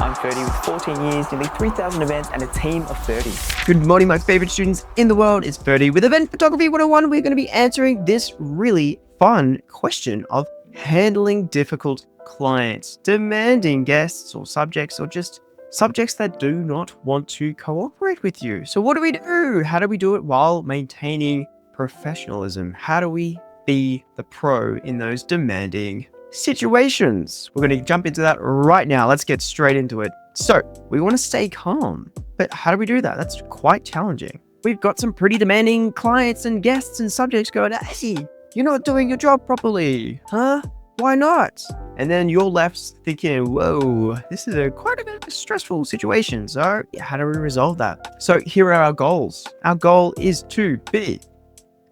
I'm Ferdi with 14 years, nearly 3,000 events and a team of 30. Good morning, my favorite students in the world. It's Ferdi with Event Photography 101. We're going to be answering this really fun question of handling difficult clients, demanding guests or subjects, or just subjects that do not want to cooperate with you. So what do we do? How do we do it while maintaining professionalism? How do we be the pro in those demanding situations? We're going to jump into that right now. Let's get straight into it. So we want to stay calm, but how do we do that? That's quite challenging. We've got some pretty demanding clients and guests and subjects going, hey, you're not doing your job properly, huh? Why not? And then you're left thinking, whoa, this is quite a bit of a stressful situation. So how do we resolve that? So here are our goals. Our goal is to be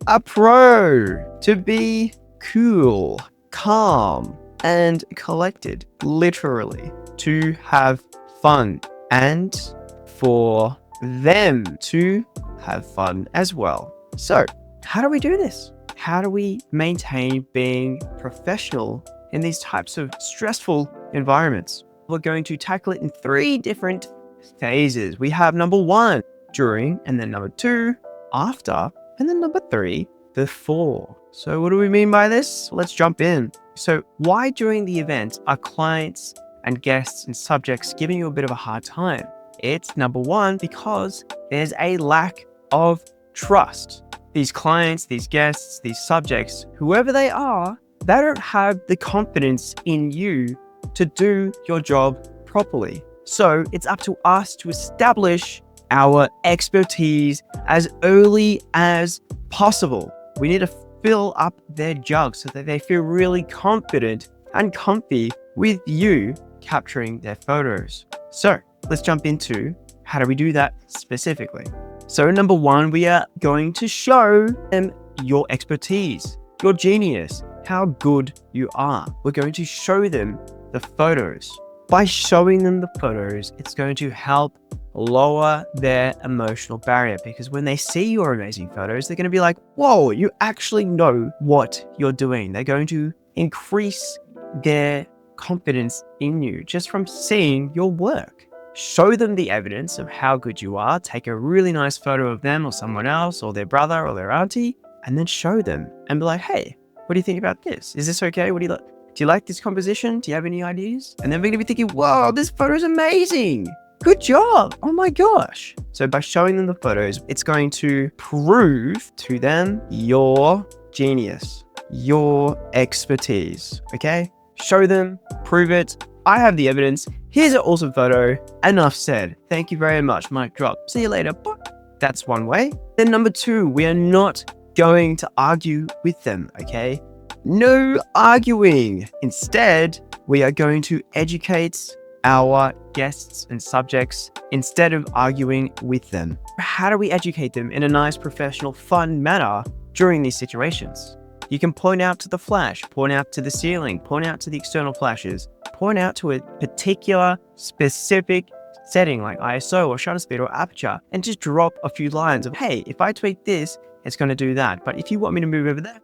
a pro, to be cool, calm, and collected, literally, to have fun, and for them to have fun as well. So how do we do this? How do we maintain being professional in these types of stressful environments? We're going to tackle it in 3 different phases. We have number 1, during, and then number 2, after, and then number 3, before. So what do we mean by this? Let's jump in. So why during the event are clients and guests and subjects giving you a bit of a hard time? It's number 1, because there's a lack of trust. These clients, these guests, these subjects, whoever they are, they don't have the confidence in you to do your job properly. So it's up to us to establish our expertise as early as possible. We need to fill up their jugs so that they feel really confident and comfy with you capturing their photos. So let's jump into how do we do that specifically. So number 1, we are going to show them your expertise, your genius, how good you are. We're going to show them the photos. By showing them the photos, it's going to help lower their emotional barrier, because when they see your amazing photos, they're going to be like, whoa, you actually know what you're doing. They're going to increase their confidence in you just from seeing your work. Show them the evidence of how good you are. Take a really nice photo of them or someone else or their brother or their auntie, and then show them and be like, hey, what do you think about this? Is this okay? What do you like? Do you like this composition? Do you have any ideas? And then we're going to be thinking, whoa, this photo is amazing. Good job. Oh my gosh. So by showing them the photos, it's going to prove to them your genius, your expertise. Okay? Show them, prove it. I have the evidence. Here's an awesome photo. Enough said. Thank you very much. Mic drop. See you later. That's one way. Then number 2, we are not going to argue with them. Okay? No arguing. Instead, we are going to educate our guests and subjects instead of arguing with them. How do we educate them in a nice, professional, fun manner during these situations? You can point out to the flash, point out to the ceiling, point out to the external flashes, point out to a particular specific setting like ISO or shutter speed or aperture, and just drop a few lines of, hey, if I tweak this, it's going to do that. But if you want me to move over there,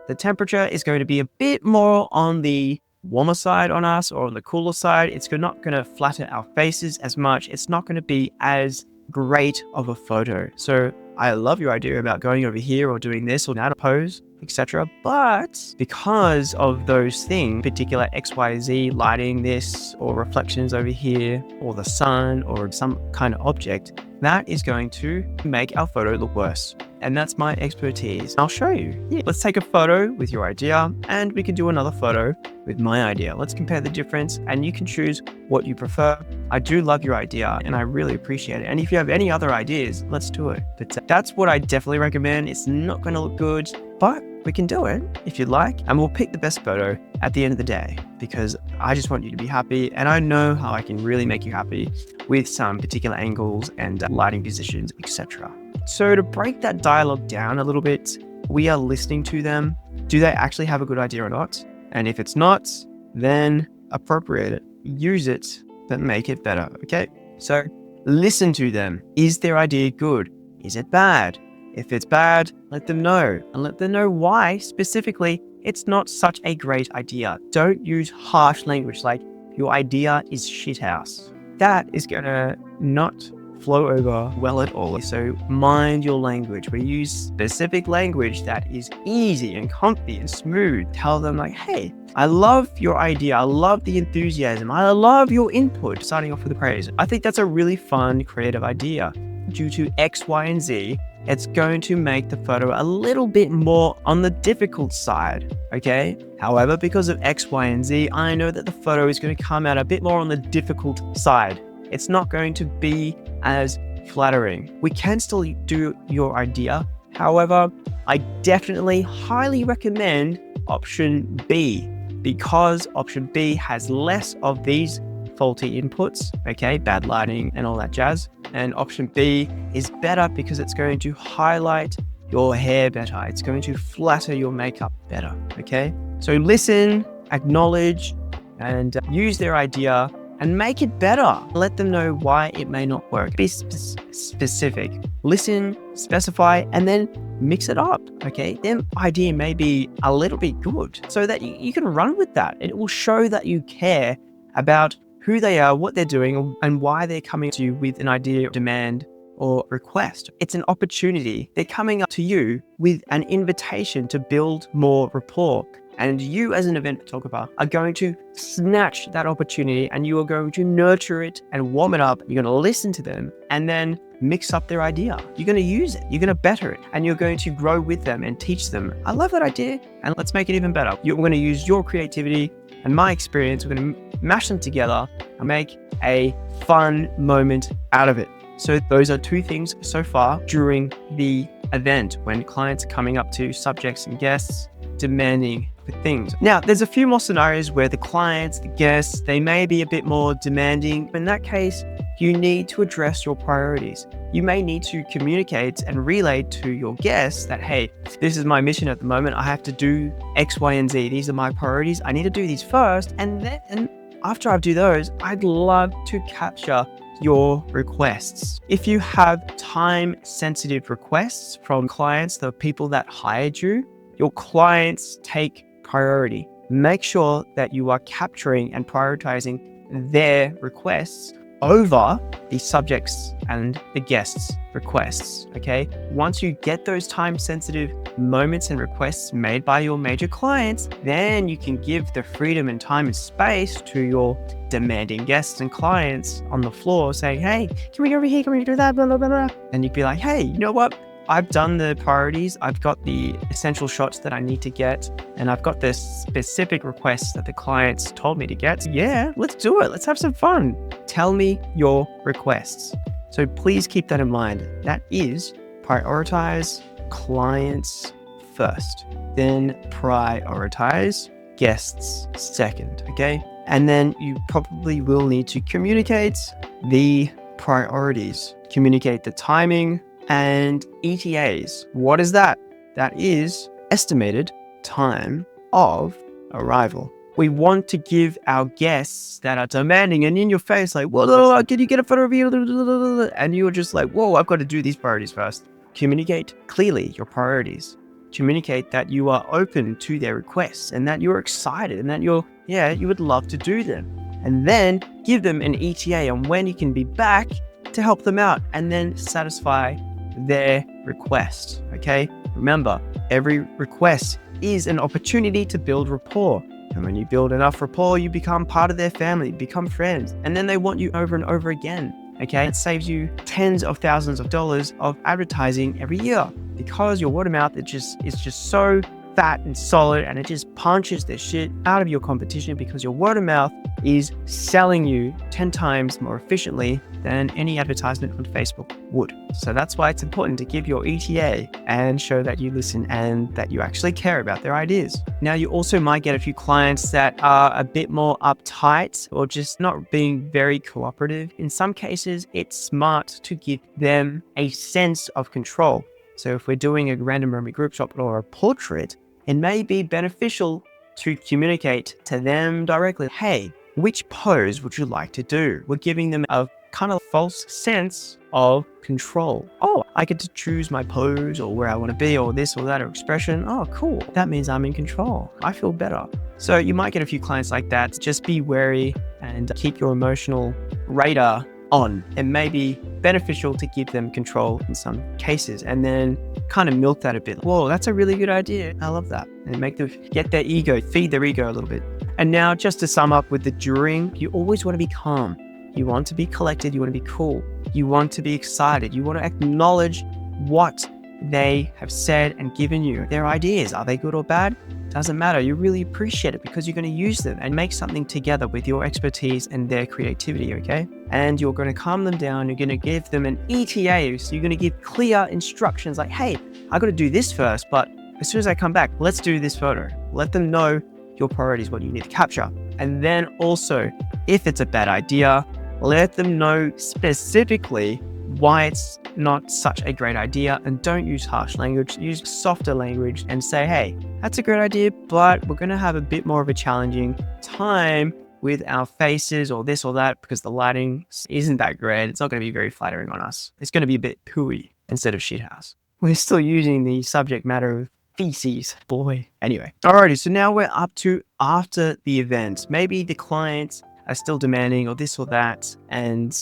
the temperature is going to be a bit more on the warmer side on us or on the cooler side. It's not going to flatter our faces as much. It's not going to be as great of a photo. So I love your idea about going over here or doing this or now to pose, etc. But because of those things, particular XYZ lighting, this or reflections over here or the sun or some kind of object, that is going to make our photo look worse. And that's my expertise. I'll show you. Yeah. Let's take a photo with your idea and we can do another photo with my idea. Let's compare the difference and you can choose what you prefer. I do love your idea and I really appreciate it. And if you have any other ideas, let's do it. But that's what I definitely recommend. It's not going to look good, but we can do it if you'd like. And we'll pick the best photo at the end of the day because I just want you to be happy. And I know how I can really make you happy with some particular angles and lighting positions, etc. So to break that dialogue down a little bit, we are listening to them. Do they actually have a good idea or not? And if it's not, then appropriate it, use it, but make it better, okay? So listen to them. Is their idea good? Is it bad? If it's bad, let them know and let them know why specifically it's not such a great idea. Don't use harsh language like your idea is shithouse. that is going to not flow over well at all. So mind your language. We use specific language that is easy and comfy and smooth. Tell them like, hey, I love your idea. I love the enthusiasm. I love your input, starting off with the praise. I think that's a really fun, creative idea. Due to X, Y, and Z, it's going to make the photo a little bit more on the difficult side, okay? However, because of X, Y, and Z, I know that the photo is going to come out a bit more on the difficult side. It's not going to be as flattering. We can still do your idea. However, I definitely highly recommend option B, because option B has less of these faulty inputs, okay, bad lighting and all that jazz. And option B is better because it's going to highlight your hair better. It's going to flatter your makeup better, okay? So listen, acknowledge, and use their idea and make it better. Let them know why it may not work. Be specific. Listen, specify, and then mix it up, okay? Their idea may be a little bit good so that you can run with that. It will show that you care about who they are, what they're doing, and why they're coming to you with an idea, demand, or request. It's an opportunity. They're coming up to you with an invitation to build more rapport. And you as an event photographer are going to snatch that opportunity, and you are going to nurture it and warm it up. You're going to listen to them and then mix up their idea. You're going to use it. You're going to better it, and you're going to grow with them and teach them. I love that idea, and let's make it even better. You're going to use your creativity and my experience. We're going to mash them together and make a fun moment out of it. So those are two things so far during the event when clients are coming up to subjects and guests demanding for things. Now, there's a few more scenarios where the clients, the guests, they may be a bit more demanding. In that case, you need to address your priorities. You may need to communicate and relay to your guests that, hey, this is my mission at the moment. I have to do X, Y, and Z. These are my priorities. I need to do these first. And then after I do those, I'd love to capture your requests. If you have time-sensitive requests from clients, the people that hired you, your clients take priority. Make sure that you are capturing and prioritizing their requests over the subjects and the guests' requests, okay? Once you get those time-sensitive moments and requests made by your major clients, then you can give the freedom and time and space to your demanding guests and clients on the floor saying, hey, can we go over here? Can we do that? Blah, blah, blah, blah. And you'd be like, hey, you know what? I've done the priorities. I've got the essential shots that I need to get, and I've got the specific requests that the clients told me to get. So yeah, let's do it. Let's have some fun. Tell me your requests. So please keep that in mind. That is prioritize clients first, then prioritize guests second, okay? And then you probably will need to communicate the priorities, communicate the timing, and ETAs. What is that? That is estimated time of arrival. We want to give our guests that are demanding and in your face, like, whoa, can you get a photo of you? And you're just like, whoa, I've got to do these priorities first. Communicate clearly your priorities. Communicate that you are open to their requests and that you're excited and that you would love to do them. And then give them an ETA on when you can be back to help them out, and then satisfy their request, okay? Remember, every request is an opportunity to build rapport. And when you build enough rapport, you become part of their family, become friends, and then they want you over and over again, okay? It saves you tens of thousands of dollars of advertising every year because your word of mouth is just so fat and solid, and it just punches the shit out of your competition because your word of mouth is selling you 10 times more efficiently than any advertisement on Facebook would. So that's why it's important to give your ETA and show that you listen and that you actually care about their ideas. Now, you also might get a few clients that are a bit more uptight or just not being very cooperative. In some cases, it's smart to give them a sense of control. So if we're doing a random moment group shot or a portrait, it may be beneficial to communicate to them directly, hey, which pose would you like to do? We're giving them a kind of false sense of control. Oh, I get to choose my pose or where I want to be or this or that or expression. Oh, cool. That means I'm in control. I feel better. So you might get a few clients like that. Just be wary and keep your emotional radar on. It may be beneficial to give them control in some cases and then kind of milk that a bit. Whoa, that's a really good idea. I love that. And make them get their ego, feed their ego a little bit. And now just to sum up with the during, you always want to be calm. You want to be collected. You want to be cool. You want to be excited. You want to acknowledge what they have said and given you. Their ideas, are they good or bad? Doesn't matter. You really appreciate it because you're going to use them and make something together with your expertise and their creativity, okay? And you're going to calm them down. You're going to give them an ETA. So you're going to give clear instructions like, hey, I got to do this first, but as soon as I come back, let's do this photo. Let them know your priorities, what you need to capture. And then also, if it's a bad idea, let them know specifically why it's not such a great idea, and don't use harsh language. Use softer language and say, hey, that's a great idea, but we're going to have a bit more of a challenging time with our faces or this or that because the lighting isn't that great. It's not going to be very flattering on us. It's going to be a bit pooey instead of shithouse. We're still using the subject matter of feces, boy. Anyway, alrighty, so now we're up to after the event. Maybe the clients are still demanding or this or that, and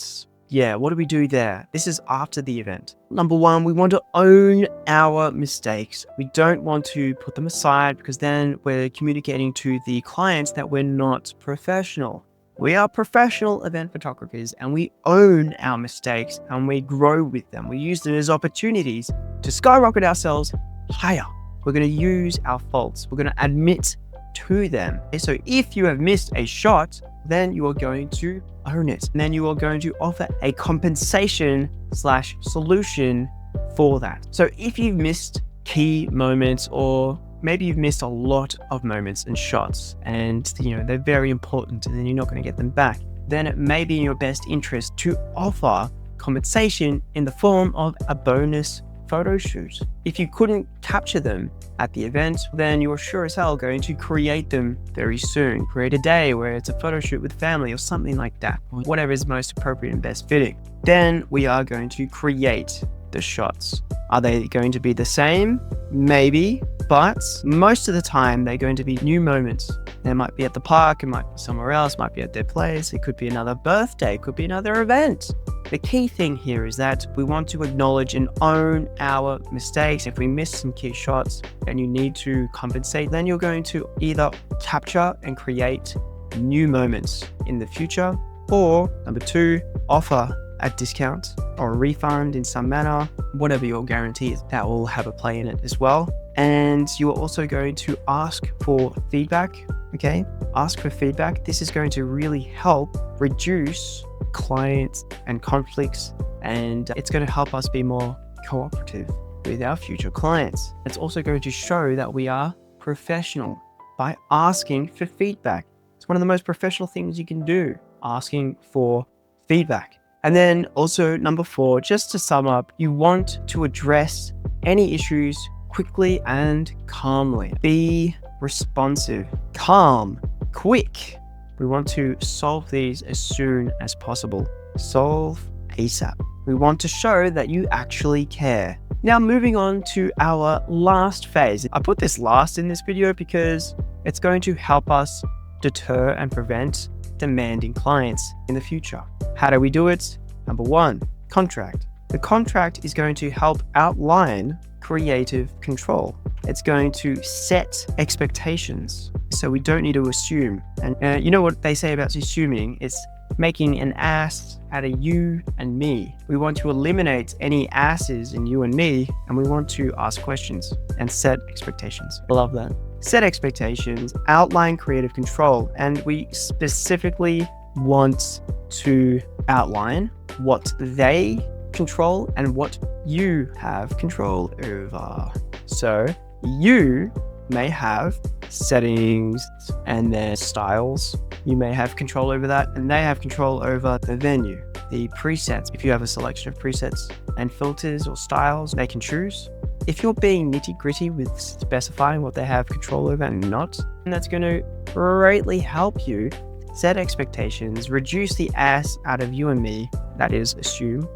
yeah, what do we do there? This is after the event. Number one, we want to own our mistakes. We don't want to put them aside because then we're communicating to the clients that we're not professional. We are professional event photographers and we own our mistakes and we grow with them. We use them as opportunities to skyrocket ourselves higher. We're going to use our faults. We're going to admit to them. So if you have missed a shot, then you are going to own it. And then you are going to offer a compensation/solution for that. So if you've missed key moments, or maybe you've missed a lot of moments and shots and they're very important and then you're not going to get them back, then it may be in your best interest to offer compensation in the form of a bonus photo shoot. If you couldn't capture them at the event, then you're sure as hell going to create them very soon. Create a day where it's a photo shoot with family or something like that, or whatever is most appropriate and best fitting. Then we are going to create the shots. Are they going to be the same? Maybe, but most of the time they're going to be new moments. They might be at the park, it might be somewhere else, might be at their place, it could be another birthday, it could be another event. The key thing here is that we want to acknowledge and own our mistakes. If we miss some key shots and you need to compensate, then you're going to either capture and create new moments in the future, or number two, offer a discount or a refund in some manner, whatever your guarantee is, that will have a play in it as well. And you are also going to ask for feedback, okay? Ask for feedback. This is going to really help reduce clients and conflicts, and it's going to help us be more cooperative with our future clients. It's also going to show that we are professional by asking for feedback. It's one of the most professional things you can do, asking for feedback. And then also number four, just to sum up, you want to address any issues quickly and calmly. Be responsive, calm, quick. We want to solve these as soon as possible. Solve ASAP. We want to show that you actually care. Now moving on to our last phase. I put this last in this video because it's going to help us deter and prevent demanding clients in the future. How do we do it? Number one, contract. The contract is going to help outline creative control. It's going to set expectations, so we don't need to assume. And you know what they say about assuming? It's making an ass out of you and me. We want to eliminate any asses in you and me, and we want to ask questions and set expectations. I love that. Set expectations, outline creative control, and we specifically want to outline what they control and what you have control over. So you may have settings and their styles. You may have control over that, and they have control over the venue, the presets. If you have a selection of presets and filters or styles, they can choose. If you're being nitty gritty with specifying what they have control over and not, then that's going to greatly help you set expectations, reduce the ass out of you and me. That is assume.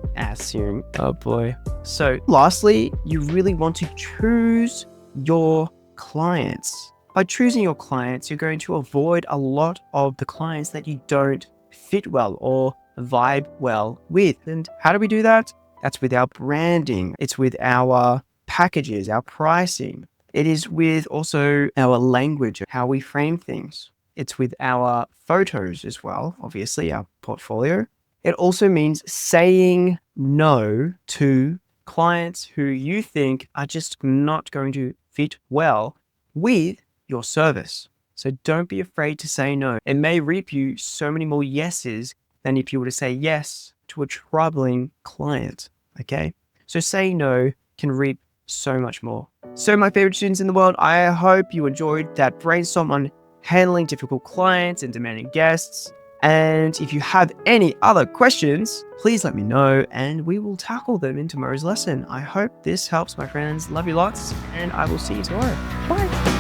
Oh boy. So lastly, you really want to choose your clients. By choosing your clients, you're going to avoid a lot of the clients that you don't fit well, or vibe well with. And how do we do that? That's with our branding. It's with our packages, our pricing. It is with also our language, how we frame things. It's with our photos as well, obviously, our portfolio. It also means saying no to clients who you think are just not going to fit well with your service. So don't be afraid to say no. It may reap you so many more yeses than if you were to say yes to a troubling client, okay? So saying no can reap so much more. So my favorite students in the world, I hope you enjoyed that brainstorm on handling difficult clients and demanding guests. And if you have any other questions, please let me know and we will tackle them in tomorrow's lesson. I hope this helps, my friends. Love you lots, and I will see you tomorrow. Bye.